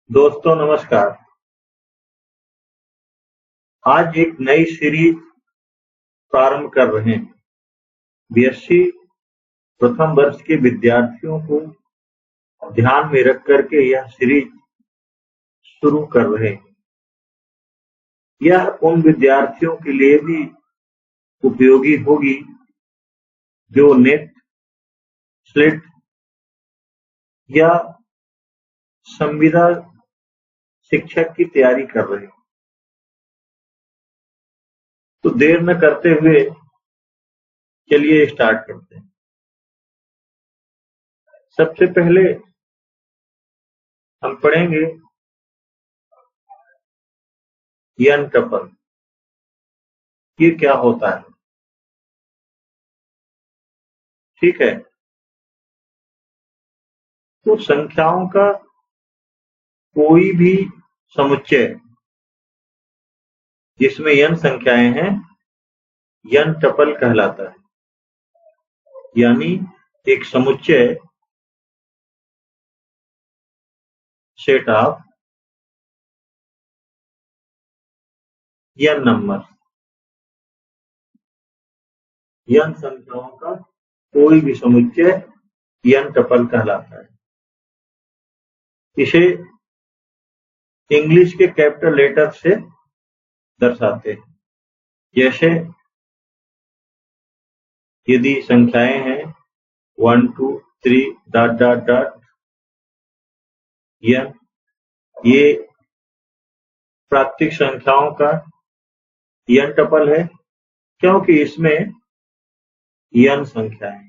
दोस्तों नमस्कार। आज एक नई सीरीज प्रारंभ कर रहे हैं। बीएससी प्रथम वर्ष के विद्यार्थियों को ध्यान में रख करके यह सीरीज शुरू कर रहे हैं। यह उन विद्यार्थियों के लिए भी उपयोगी होगी जो नेट, स्लेट या संविदा शिक्षक की तैयारी कर रहे हैं। तो देर न करते हुए चलिए स्टार्ट करते हैं। सबसे पहले हम पढ़ेंगे यंटपल। ये क्या होता है? ठीक है, तो संख्याओं का कोई भी समुच्चय जिसमें n संख्याएं हैं यंटपल कहलाता है। यानी एक समुच्चय set of n number, n संख्याओं का कोई भी समुच्चय यंटपल कहलाता है। इसे इंग्लिश के कैपिटल लेटर से दर्शाते हैं। जैसे यदि संख्याएं हैं 1 2 3 डॉट डॉट डॉट n, ये प्राकृतिक संख्याओं का यंटपल है क्योंकि इसमें n संख्याएं।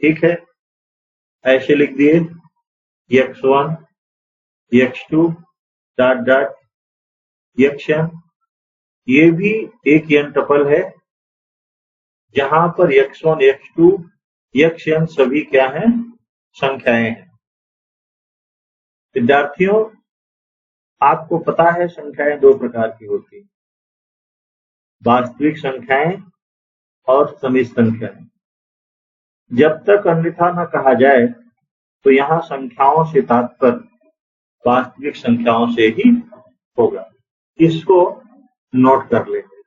ठीक है, ऐसे लिख दिए x1 x2 dot dot xn। ये भी एक यंटपल है जहां पर x1 x2 xn सभी क्या हैं? संख्याएं हैं। विद्यार्थियों, आपको पता है संख्याएं दो प्रकार की होती हैं, वास्तविक संख्याएं और समिश्र संख्याएं। जब तक अन्यथा न कहा जाए तो यहाँ संख्याओं से तात्पर्य वास्तविक संख्याओं से ही होगा। इसको नोट कर लेंगे।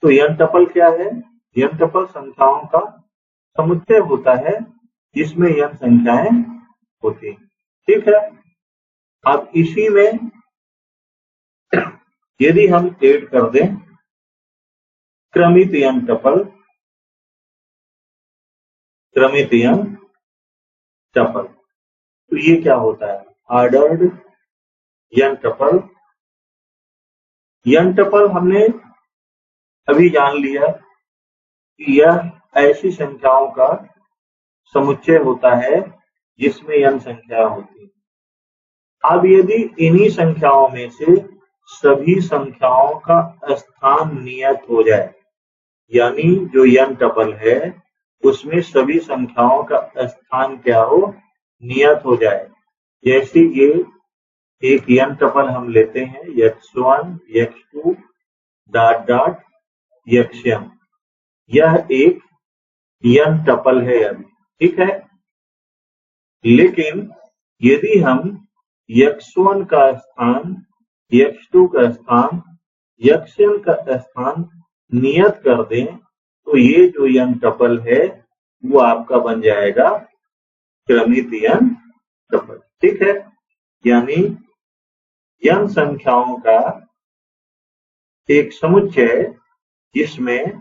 तो यंटपल क्या है? यंटपल संख्याओं का समुच्चय होता है जिसमें n संख्याएं होती हैं। ठीक है, अब इसी में यदि हम ऐड कर दें क्रमित यंटपल, क्रमित यंटपल, तो ये क्या होता है? ऑर्डर्ड यंटपल। यंटपल हमने अभी जान लिया कि यह ऐसी संख्याओं का समुच्चय होता है जिसमें n संख्या होती है। अब यदि इन्हीं संख्याओं में से सभी संख्याओं का स्थान नियत हो जाए, यानी जो यंटपल है उसमें सभी संख्याओं का स्थान क्या हो? नियत हो जाए। जैसे ये एक यंटपल हम लेते हैं x1 x2 dot dot xm, यह एक यंटपल है अभी। ठीक है, लेकिन यदि हम x1 का स्थान, x2 का स्थान, xm का स्थान नियत कर दें तो ये जो यंटपल है वो आपका बन जाएगा क्रमित यंटपल। ठीक है, यानी n संख्याओं का एक समुच्चय जिसमें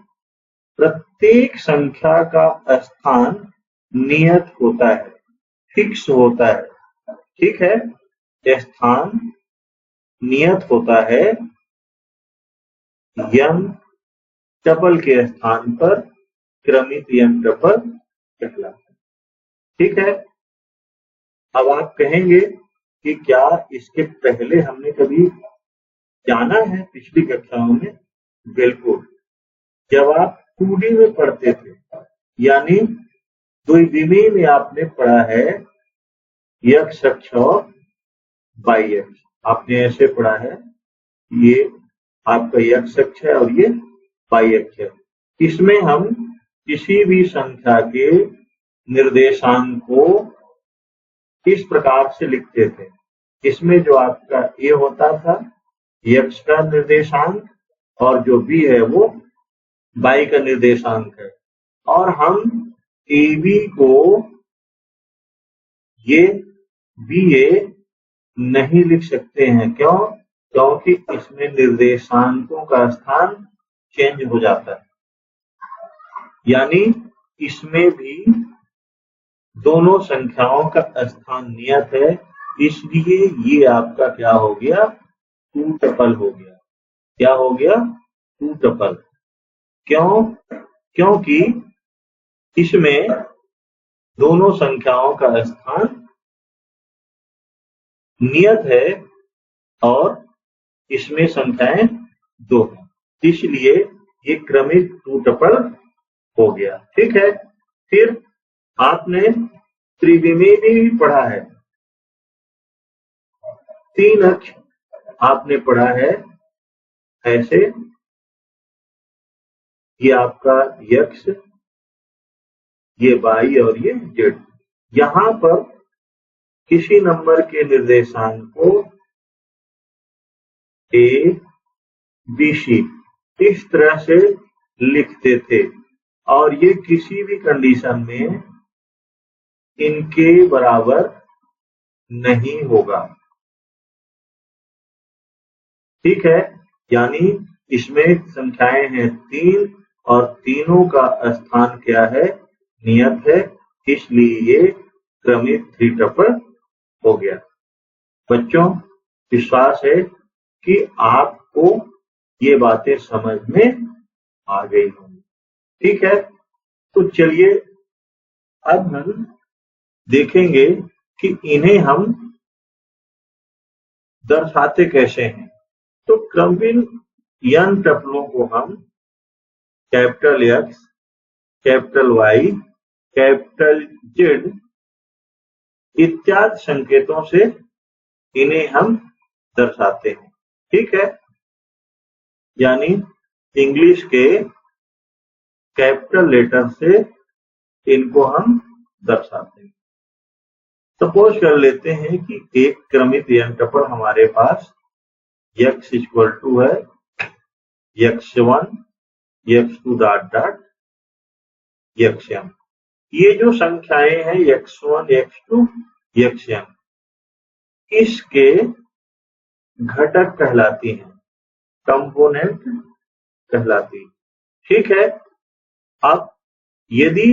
प्रत्येक संख्या का स्थान नियत होता है, फिक्स होता है। ठीक है, स्थान नियत होता है यंटपल के स्थान पर क्रमित यंटपल कहलाता है। ठीक है, अब आप कहेंगे कि क्या इसके पहले हमने कभी जाना है पिछली कक्षाओं में? बिल्कुल, जब आप 2D में पढ़ते थे, यानी द्विविमीय में आपने पढ़ा है x अक्ष और y अक्ष। आपने ऐसे पढ़ा है, ये आपका x अक्ष है और ये y अक्ष है। इसमें हम किसी भी संख्या के निर्देशांक को इस प्रकार से लिखते थे इसमें जो आपका ए होता था x का निर्देशांक और जो b है वो y का निर्देशांक है, और हम AB को ये BA नहीं लिख सकते हैं। क्यों? क्योंकि इसमें निर्देशांकों का स्थान चेंज हो जाता है, यानी इसमें भी दोनों संख्याओं का स्थान नियत है, इसलिए ये आपका क्या हो गया, टू टपल हो गया। क्या हो गया? Two tuple. क्यों? क्योंकि इसमें दोनों संख्याओं का स्थान नियत है और इसमें संख्याएं दो हैं, इसलिए ये क्रमिक टू टपल हो गया। ठीक है। फिर आपने त्रिविमीति भी पढ़ा है, तीन अक्ष आपने पढ़ा है ऐसे, ये आपका x, ये y और ये z। यहां पर किसी नंबर के निर्देशांक को a b c इस तरह से लिखते थे, और ये किसी भी कंडीशन में इनके बराबर नहीं होगा। ठीक है, यानी इसमें संख्याएं हैं तीन और तीनों का स्थान क्या है, नियत है, इसलिए ये क्रमिक थ्री टपल हो गया। बच्चों, विश्वास है कि आपको ये बातें समझ में आ गई होंगी। ठीक है, तो चलिए अब हम देखेंगे कि इन्हें हम दर्शाते कैसे हैं। तो क्रमिक n टपलों को हम capital X, capital Y, capital Z इत्यादि संकेतों से इन्हें हम दर्शाते हैं। ठीक है, यानी इंग्लिश के कैपिटल लेटर से इनको हम दर्शाते हैं। सपोज कर लेते हैं कि एक क्रमिक n टपल हमारे पास x इक्वल टू है x1, x2 dot dot xm। ये जो संख्याएं हैं x1, x2, xm, इसके घटक कहलाती हैं, कंपोनेंट कहलाती है। ठीक है, अब यदि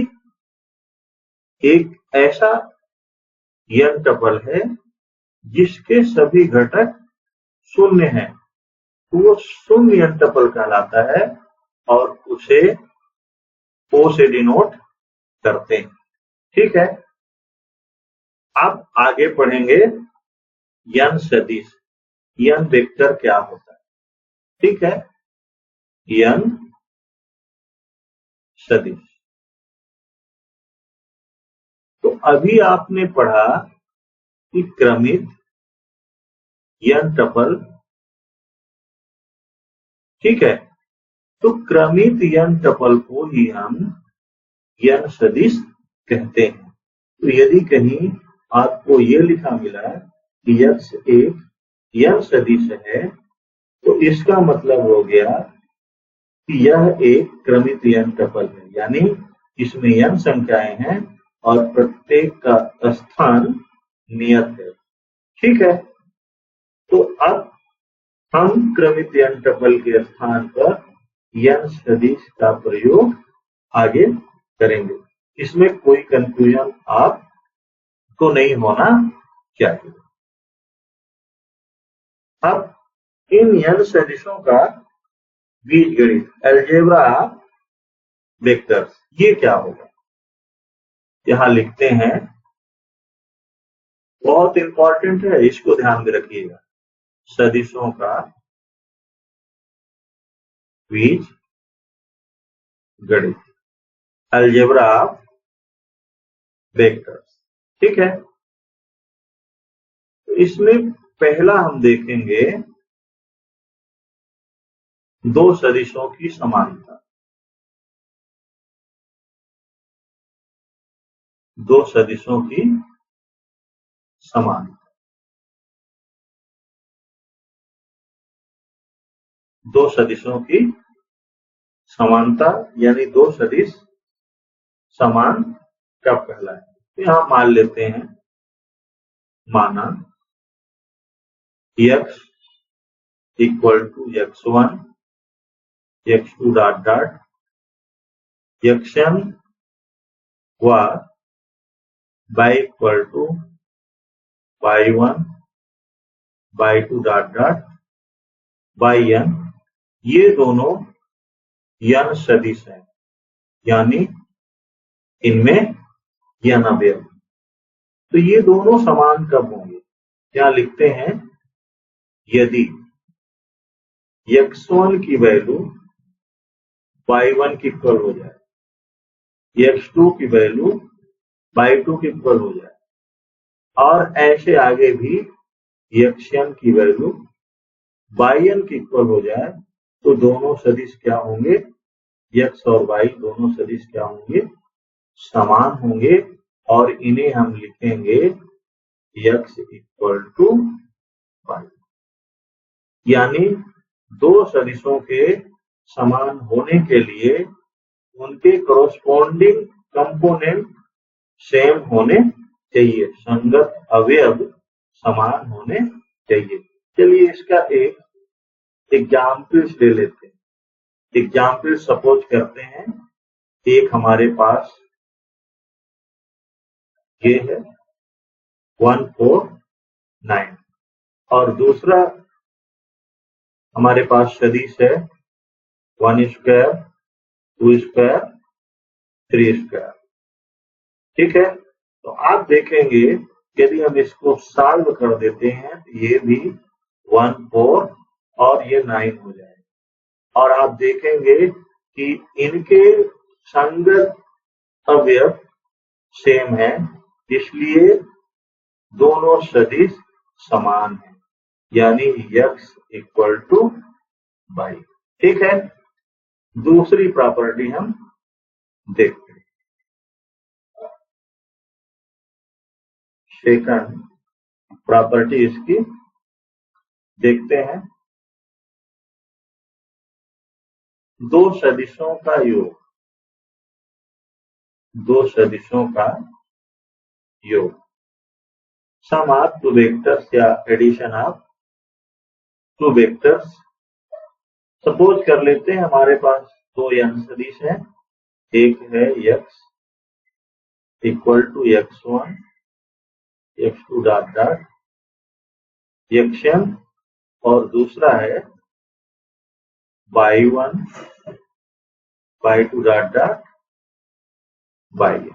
एक ऐसा n टपल है जिसके सभी घटक शून्य हैं, तो वो शून्य n टपल कहलाता है और उसे O से डिनोट करते हैं। ठीक है, अब आगे पढ़ेंगे n सदिश। n वेक्टर क्या होता है? ठीक है, n सदिश। तो अभी आपने पढ़ा कि क्रमिक n टपल, ठीक है, तो क्रमिक n टपल को ही हम n सदिश कहते हैं। तो यदि कहीं आपको ये लिखा मिला कि x एक n सदिश है, तो इसका मतलब हो गया कि यह एक क्रमिक n टपल है, यानी इसमें n संख्याएं हैं और प्रत्येक का स्थान नियत है। ठीक है, तो अब हम क्रमिक n टपल के स्थान पर n सदिश का प्रयोग आगे करेंगे। इसमें कोई कंफ्यूजन आपको नहीं होना चाहिए। अब इन n सदिशों का बीजगणित, अलजेब्रा वेक्टर्स, ये क्या होगा? यहां लिखते हैं, बहुत इंपॉर्टेंट है, इसको ध्यान में रखिएगा। सदिशों का बीज गणित, अलजेब्रा वेक्टर्स। ठीक है, तो इसमें पहला हम देखेंगे दो सदिशों की समानता। दो सदिशों की समानता। दो सदिशों की समानता, यानी दो सदिश समान कब कहलाए। तो यहां मान लेते हैं, माना x equal to x1 x2 dot dot xn व y equal to y1 y2 dot dot yn, ये दोनों n सदिश हैं, यानी इनमें n अवयव। तो ये दोनों समान कब होंगे? क्या लिखते हैं, यदि x1 की वैल्यू y1 की इक्वल हो जाए, x2 की वैल्यू y2 की इक्वल हो जाए, और ऐसे आगे भी xn की वैल्यू yn की इक्वल हो जाए, तो दोनों सदिश क्या होंगे, x और y दोनों सदिश क्या होंगे, समान होंगे, और इन्हें हम लिखेंगे x इक्वल टू y। यानी दो सदिशों के समान होने के लिए उनके कॉरस्पॉन्डिंग कंपोनेंट सेम होने चाहिए, संगत अवयव समान होने चाहिए। चलिए इसका एक एग्जाम्पल ले लेते हैं। एग्जाम्पल सपोज करते हैं, एक हमारे पास ये है 149, और दूसरा हमारे पास सदिश है 1 स्क्वायर 2 स्क्वायर 3 स्क्वायर। ठीक है, तो आप देखेंगे यदि हम इसको सॉल्व कर देते हैं तो ये भी 1 4 और ये 9 हो जाए, और आप देखेंगे कि इनके संगत अवयव सेम है, इसलिए दोनों सदिश समान है, यानी x इक्वल टू y। ठीक है, दूसरी प्रॉपर्टी हम देखते हैं। सेकंड प्रॉपर्टी इसकी देखते हैं, दो सदिशों का योग, दो सदिशों का योग, सम ऑफ टू वेक्टर्स या addition of two vectors. Suppose कर लेते हैं हमारे पास दो n सदिश हैं, एक है x equal to x1 x2 dot dot xn, और दूसरा है y1 y2 dot dot yn।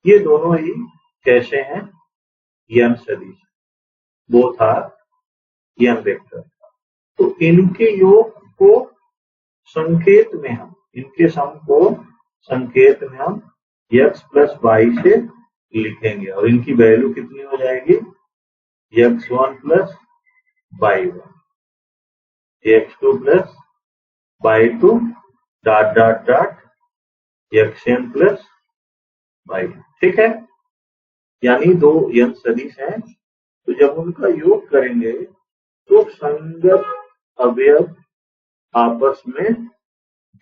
ये दोनों ही कैसे हैं, n सदिश, बोथ आर n वेक्टर। तो इनके योग को संकेत में हम, इनके सम को संकेत में हम x प्लस y से लिखेंगे, और इनकी वैल्यू कितनी हो जाएगी, x1 plus y1 x2 plus y2 dot dot dot xn plus y। ठीक है, यानी दो n सदिश हैं, तो जब उनका योग करेंगे तो संगत अवयव आपस में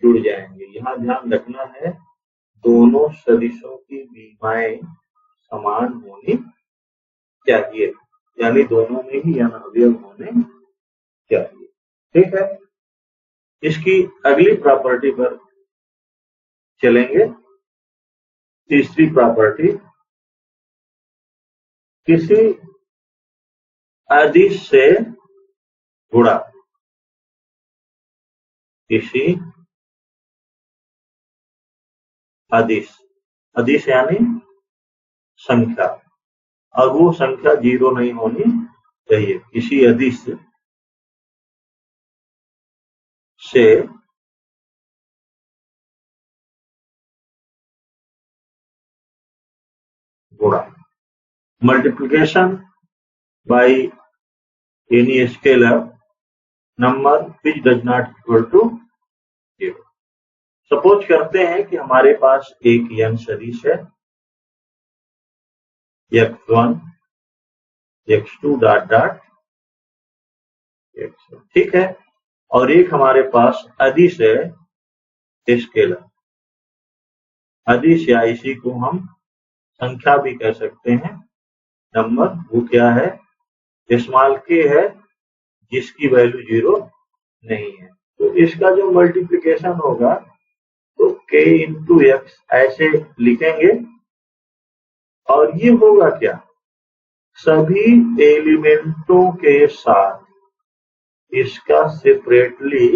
जुड़ जाएंगे। यहाँ ध्यान रखना है, दोनों सदिशों की विमाएं समान होनी चाहिए, यानी दोनों में ही n अवयव होने चाहिए। ठीक है, इसकी अगली प्रॉपर्टी पर चलेंगे। तीसरी प्रॉपर्टी, किसी अदिश से गुणा, किसी अदिश, अदिश यानी संख्या, और वो संख्या 0 नहीं होनी चाहिए। किसी अदिश से गुणा, multiplication by any scalar number which does not equal to 0। Suppose करते हैं कि हमारे पास एक n सदिश है x1 x2 dot dot x1। ठीक है, और एक हमारे पास अदिश है स्केलर। अदिश या इसी को हम संख्या भी कह सकते हैं, नंबर। वो क्या है? स्मॉल के है जिसकी वैल्यू 0 नहीं है। तो इसका जो मल्टीप्लिकेशन होगा तो k इंटू एक्स ऐसे लिखेंगे। और ये होगा क्या? सभी एलिमेंटों के साथ इसका सेपरेटली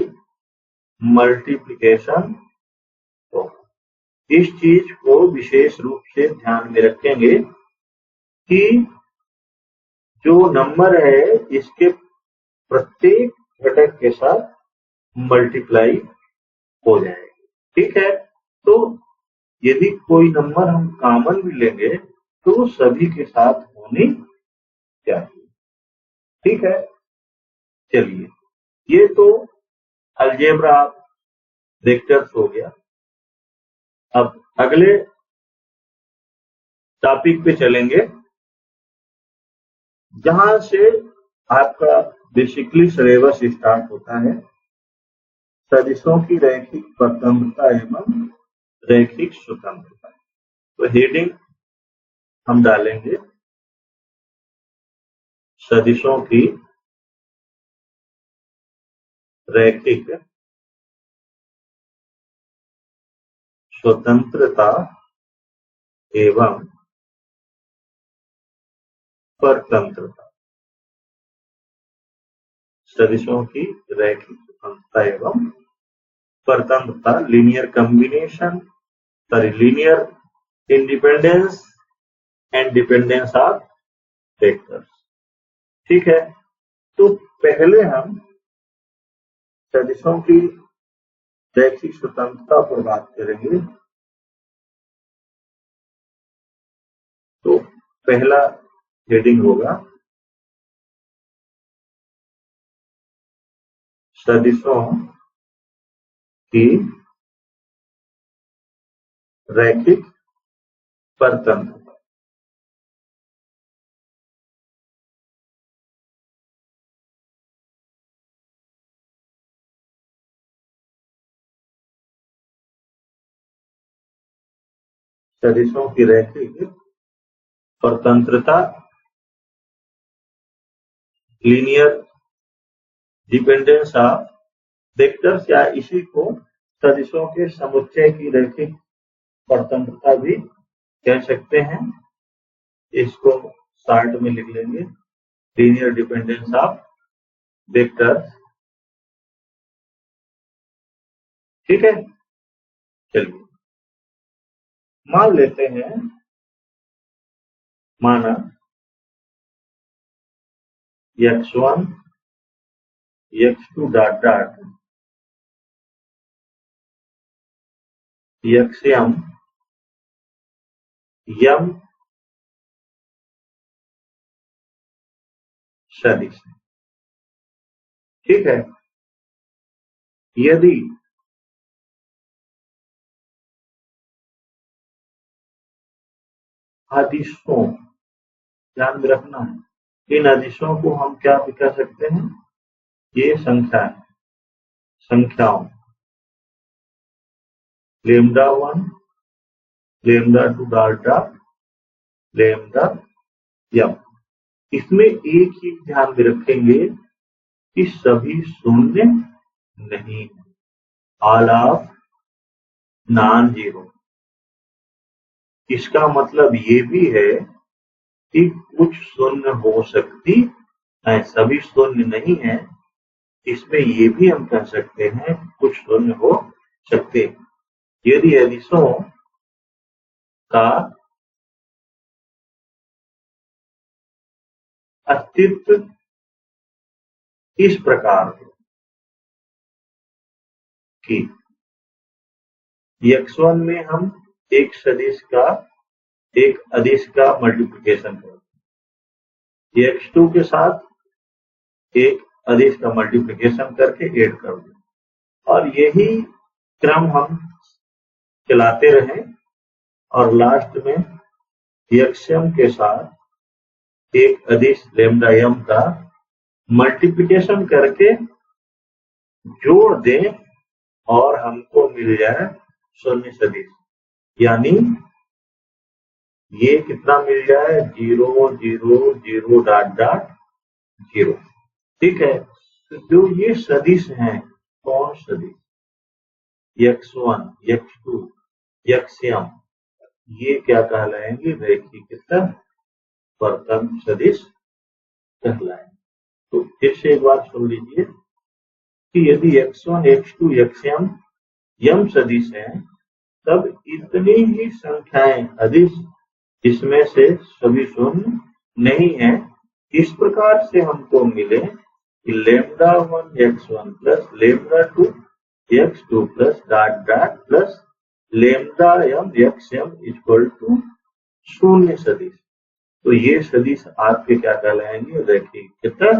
मल्टीप्लिकेशन होगा। इस चीज को विशेष रूप से ध्यान में रखेंगे कि जो नंबर है इसके प्रत्येक घटक के साथ मल्टीप्लाई हो जाएगी। ठीक है, तो यदि कोई नंबर हम कॉमन भी लेंगे तो सभी के साथ होनी चाहिए। ठीक है, चलिए, ये तो अलजेब्रा वेक्टर्स हो गया। अब अगले टॉपिक पे चलेंगे, जहां से आपका बेसिकली सिलेबस स्टार्ट होता है, सदिशों की रैखिक स्वतंत्रता एवं रैखिक स्वतंत्रता। तो हेडिंग हम डालेंगे सदिशों की रैखिक स्वतंत्रता एवं परतंत्रता। सदिशों की रैखिक स्वतंत्रता एवं परतंत्रता, linear combination, sorry linear independence and dependence of vectors. ठीक है, तो पहले हम सदिशों की रैखिक स्वतंत्रता पर बात करेंगे। तो पहला हेडिंग होगा सदिशों की रैखिक परतंत्रता। सदिशों की रैखिक परतंत्रता, लीनियर डिपेंडेंस ऑफ वेक्टर्स, या इसी को सदिशों के समुच्चय की रैखिक परतंत्रता भी कह सकते हैं। इसको शॉर्ट में लिख लेंगे, लीनियर डिपेंडेंस ऑफ वेक्टर्स। ठीक है, चलिए मान लेते हैं, माना x1 x2 dot dot xm यम सदिश। ठीक है, यदि आदिशों, ध्यान में रखना है, इन आदिशों को हम क्या भी कह सकते हैं? ये संख्याओं λ1 λ2 डाल्टा लैम्डा यम। इसमें एक ही ध्यान में रखेंगे कि सभी शून्य नहीं, ऑल ऑफ नॉन जीरो। इसका मतलब ये भी है कि कुछ शून्य हो सकती है, सभी शून्य नहीं है। इसमें ये भी हम कह सकते हैं कुछ शून्य हो सकते हैं। यदि आदिशों का अस्तित्व इस प्रकार है कि x1 में हम एक सदिश का एक अदिश का मल्टीप्लिकेशन करते हैं, x2 के साथ एक अदिश का मल्टीप्लिकेशन करके ऐड कर दें, और यही क्रम हम चलाते रहें, और लास्ट में xm के साथ एक अदिश लैम्डा m का मल्टीप्लिकेशन करके जोड़ दें और हमको मिल जाए शून्य सदिश, यानी ये कितना मिल जाए 0 0 0 डॉट डॉट 0। ठीक है, तो जो ये सदिश हैं, कौन सदिश, x1 x2 xm, ये क्या कहलाएंगे, रैखिकता परतंत्र सदिश कहलाएंगे। तो फिर से एक बात सुन लीजिए कि यदि x1 x2 xm यम सदिश है, तब इतनी ही संख्याएं अदिश जिसमें से सभी शून्य नहीं है, इस प्रकार से हमको मिले कि λ1 x1 plus λ2 x2 plus dot dot plus λm xm equal to शून्य सदिश। तो ये सदिश आपके क्या कहलाएंगे, रैखिकता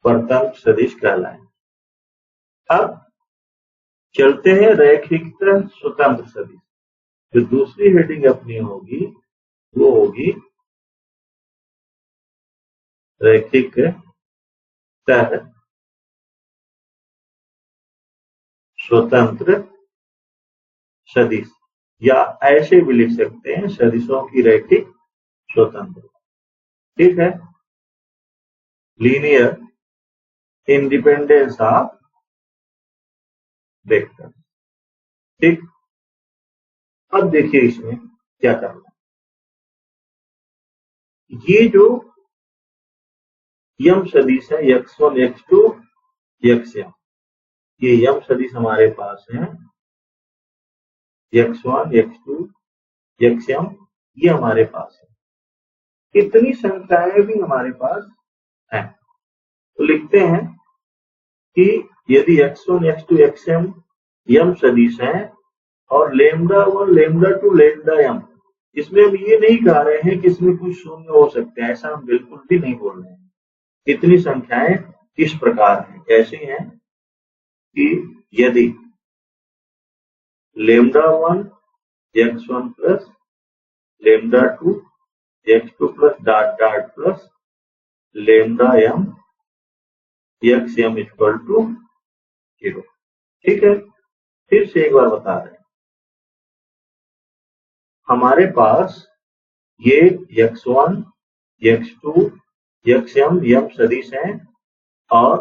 परतंत्र सदिश कहलाएंगे। अब चलते हैं रैखिकता स्वतंत्र सदिश। जो दूसरी हेडिंग अपनी होगी वो होगी रैखिकता स्वतंत्र सदिश, या ऐसे भी लिख सकते हैं सदिशों की रैखिक स्वतंत्र। ठीक है, लीनियर इंडिपेंडेंस ऑफ वेक्टर। ठीक, अब देखिए इसमें क्या करना है। ये जो यम सदिश है x1 x2 xm, ये यम सदिश हमारे पास है x1 x2 xm, ये हमारे पास है। इतनी संख्याएं भी हमारे पास हैं, तो लिखते हैं कि यदि x1 x2 xm यम सदिश है और λ1 λ2 λm, इसमें हम ये नहीं कह रहे हैं कि इसमें कुछ शून्य हो सकते हैं, ऐसा हम बिल्कुल भी नहीं बोल रहे हैं। इतनी संख्याएं इस प्रकार हैं, कैसे हैं कि यदि λ1 x1 plus λ2 x2 plus dot dot plus λm xm equal to 0। ठीक है, फिर से एक बार बता रहे हैं, हमारे पास ये x1 x2 xm यम सदिश हैं और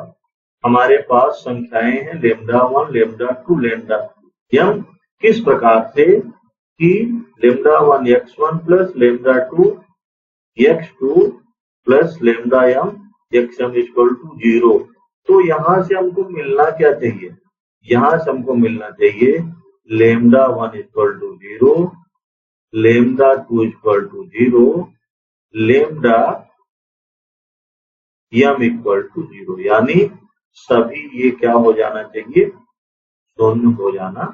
हमारे पास संख्याएं हैं λ1 λ2 λm किस प्रकार से कि λ1 x1 plus λ2 x2 plus λm xm equal to 0। तो यहां से हमको मिलना क्या चाहिए, यहां से हमको मिलना चाहिए λ1 equal to 0, λ2 equal to 0, λm equal to 0, यानी सभी ये क्या हो जाना चाहिए, शून्य हो जाना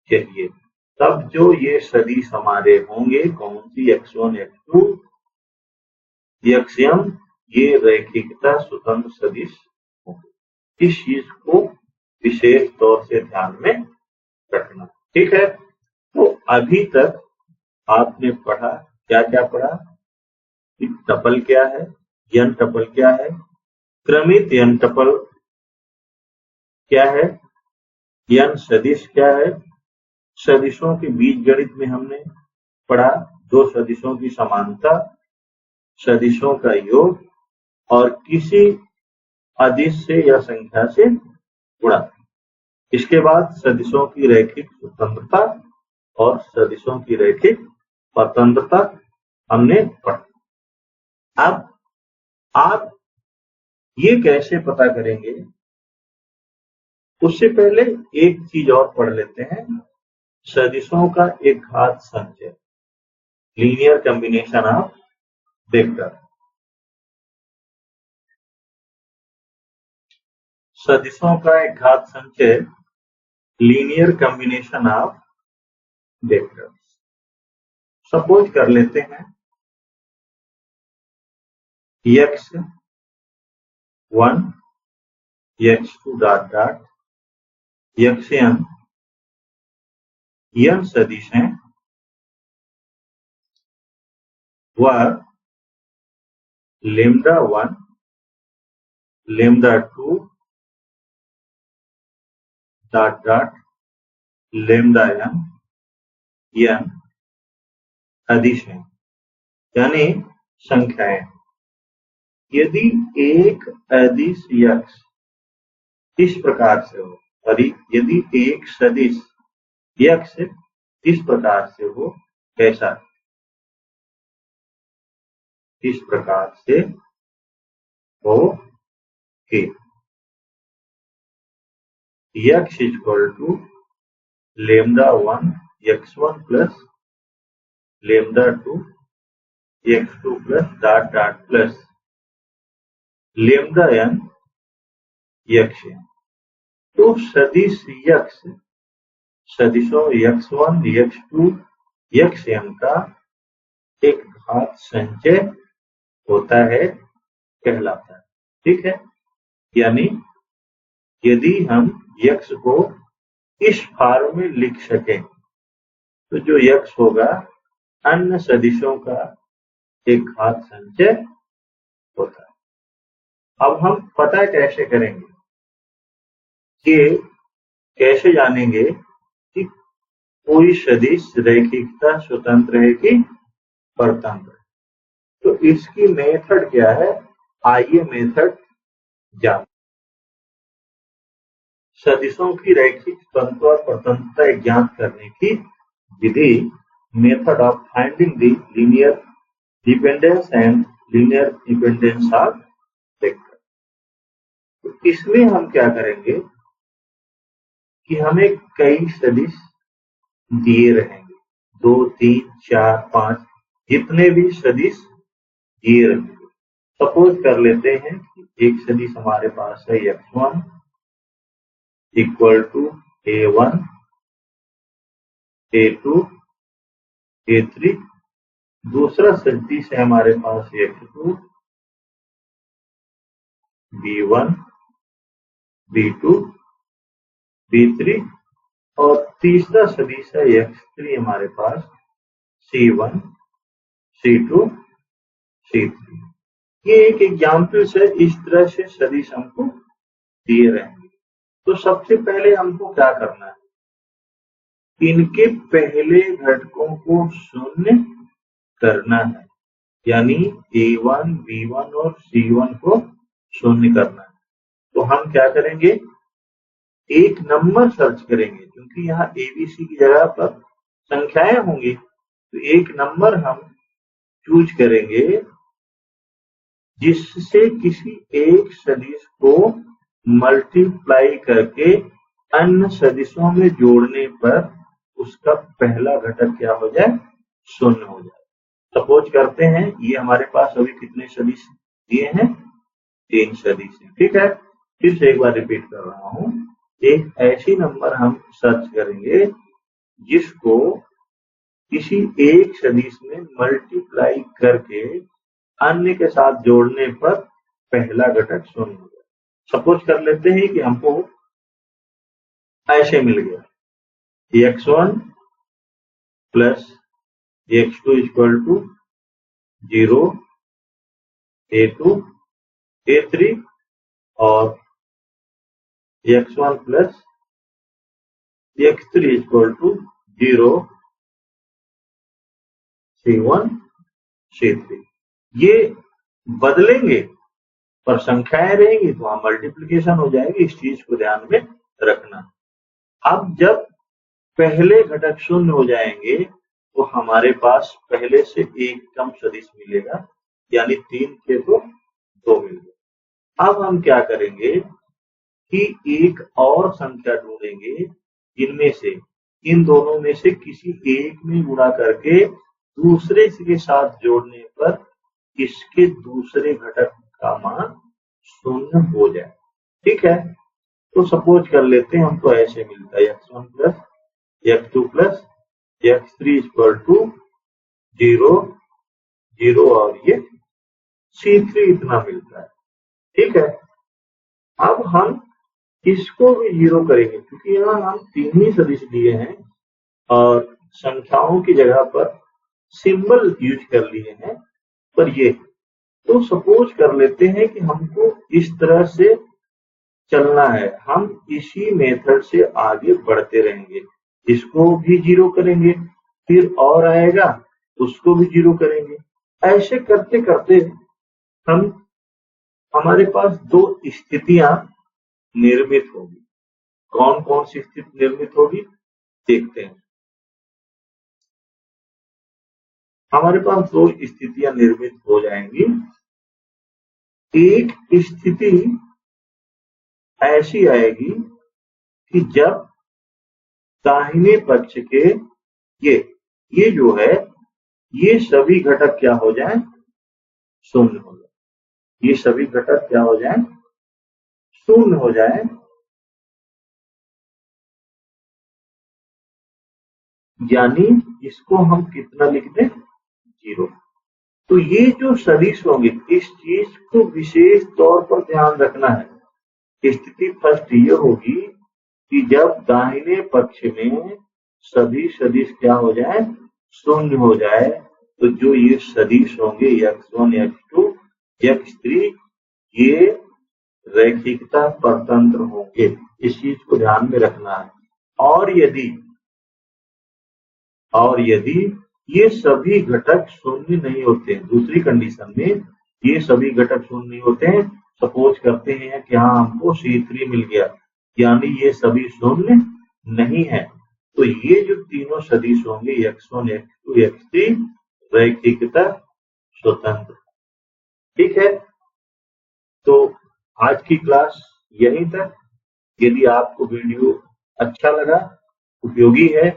चाहिए। तब जो ये सदिश हमारे होंगे, कौन सी, x1 x2 xm, ये रैखिकता स्वतंत्र सदिश होंगे। इस चीज को विशेष तौर से ध्यान में रखना। ठीक है, तो अभी तक आपने पढ़ा, क्या क्या पढ़ा, टपल क्या है, यन टपल क्या है, क्रमित यन टपल क्या है, यन सदिश क्या है, सदिशों के बीजगणित में हमने पढ़ा दो सदिशों की समानता, सदिशों का योग और किसी अदिश से या संख्या से गुणा। इसके बाद सदिशों की रैखिक स्वतंत्रता और सदिशों की रैखिक परतंत्रता हमने पढ़ा। अब आप ये कैसे पता करेंगे, उससे पहले एक चीज और पढ़ लेते हैं, सदिशों का एक घात संचय, लीनियर कॉम्बिनेशन ऑफ वेक्टर। सदिशों का एक घात संचय, linear combination of vector. Suppose कर लेते हैं x1 x2 dot dot xn यह सदिश है, वह λ1 λ2 डॉट डॉट लेमडा n अदिश है, यानी संख्याएं। यदि एक अदिश यक्ष इस प्रकार से हो, और यदि एक सदिश यक्ष इस प्रकार से हो, कैसा? इस प्रकार से हो कि x equal to lambda 1 x1 plus lambda 2 x2 plus dot dot plus lambda n x. तो सदिश यक्ष सदिशों x1 x2 xm का एक घात संचय होता है, कहलाता है। ठीक है, यानी यदि हम यक्ष को इस फॉर्म में लिख सकें तो जो यक्ष होगा अन्य सदिशों का एक घात संचय होता है। अब हम पता कैसे करेंगे, कि कैसे जानेंगे कि कोई सदिश रैखिकता स्वतंत्र है कि परतंत्र? तो इसकी मेथड क्या है, आइए मेथड जान। सदिशों की रैखिक स्वतंत्रता और परतंत्रता ज्ञात करने की विधि, method of finding the linear dependence and linear dependence of vector. तो इसमें हम क्या करेंगे कि हमें कई सदिश दिए रहेंगे, 2 3 4 5 जितने भी सदिश दिए रहेंगे। सपोज कर लेते हैं कि एक सदिश हमारे पास है x1 equal to a1 a2 a3। दूसरा सदिश है हमारे पास x2 b1 b2 b3, और तीसरा सदिश है x3 हमारे पास c1 c2 c3। ये एक एग्जाम्पल से इस तरह से सदिश हमको दिए रहेंगे। तो सबसे पहले हमको क्या करना है, इनके पहले घटकों को शून्य करना है, यानी a1 b1 और c1 को शून्य करना है। तो हम क्या करेंगे, एक नंबर सर्च करेंगे, क्योंकि यहाँ abc की जगह पर संख्याएं होंगी, तो एक नंबर हम चूज करेंगे जिससे किसी एक सदिश को मल्टीप्लाई करके अन्य सदिशों में जोड़ने पर उसका पहला घटक क्या हो जाए, शून्य हो जाए। सपोज करते हैं ये हमारे पास अभी कितने सदिश दिए हैं, 3 सदिश हैं। ठीक है, फिर से एक बार रिपीट कर रहा हूं, एक ऐसी नंबर हम सर्च करेंगे जिसको किसी एक सदिश में मल्टीप्लाई करके अन्य के साथ जोड़ने पर पहला घटक शून्य हो जाए। सपोज कर लेते हैं कि हमको ऐसे मिल गया x1 plus x2 equal to 0 a2 a3 और x1 plus x3 equal to 0 c1 c3। ये बदलेंगे पर संख्याएं रहेंगी तो वहां मल्टीप्लिकेशन हो जाएगी, इस चीज को ध्यान में रखना। अब जब पहले घटक शून्य हो जाएंगे तो हमारे पास पहले से एक कम सदिश मिलेगा, यानी 3 थे तो 2 मिल गए। अब हम क्या करेंगे कि एक और संख्या ढूंढेंगे, इनमें से इन दोनों में से किसी एक में गुणा करके दूसरे के साथ जोड़ने पर इसके दूसरे घटक का मान शून्य हो जाए। ठीक है, तो सपोज कर लेते हैं हमको ऐसे मिलता है x1 plus x2 plus x3 equal to 0 0 और ये c3 इतना मिलता है। ठीक है, अब हम इसको भी 0 करेंगे, क्योंकि यहाँ हम 3 ही सदिश दिए हैं और संख्याओं की जगह पर सिंबल यूज कर लिए हैं, पर ये तो सपोज कर लेते हैं कि हमको इस तरह से चलना है, हम इसी मेथड से आगे बढ़ते रहेंगे। इसको भी जीरो करेंगे, फिर और आएगा उसको भी जीरो करेंगे। ऐसे करते करते हम हमारे पास दो स्थितियां निर्मित होगी। कौन कौन सी स्थिति निर्मित होगी देखते हैं। हमारे पास दो स्थितियां निर्मित हो जाएंगी। एक स्थिति ऐसी आएगी कि जब दाहिने पक्ष के ये जो है ये सभी घटक क्या हो जाए, शून्य हो जाए। ये सभी घटक क्या हो जाए, शून्य हो जाए। यानी इसको हम कितना लिख दें, जीरो। तो ये जो सदिश होंगे इस चीज को विशेष तौर पर ध्यान रखना है। स्थिति फर्स्ट ये होगी कि जब दाहिने पक्ष में सभी सदिश क्या हो जाए, शून्य हो जाए, तो जो ये सदिश होंगे x1 x2 x3 ये रैखिकता परतंत्र होंगे। इस चीज को ध्यान में रखना है। और यदि ये सभी घटक शून्य नहीं होते, दूसरी कंडीशन में ये सभी घटक शून्य नहीं होते हैं, सपोज करते हैं कि हाँ हमको C3 मिल गया, यानी ये सभी शून्य नहीं है, तो ये जो तीनों सदिश होंगे x1 x2 x3 रैखिकता स्वतंत्र। ठीक है, तो आज की क्लास यहीं तक। यदि आपको वीडियो अच्छा लगा, उपयोगी है,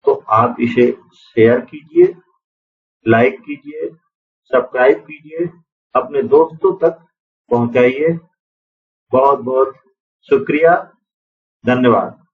तो आप इसे शेयर कीजिए, लाइक कीजिए, सब्सक्राइब कीजिए, अपने दोस्तों तक पहुंचाइए। बहुत बहुत शुक्रिया, धन्यवाद।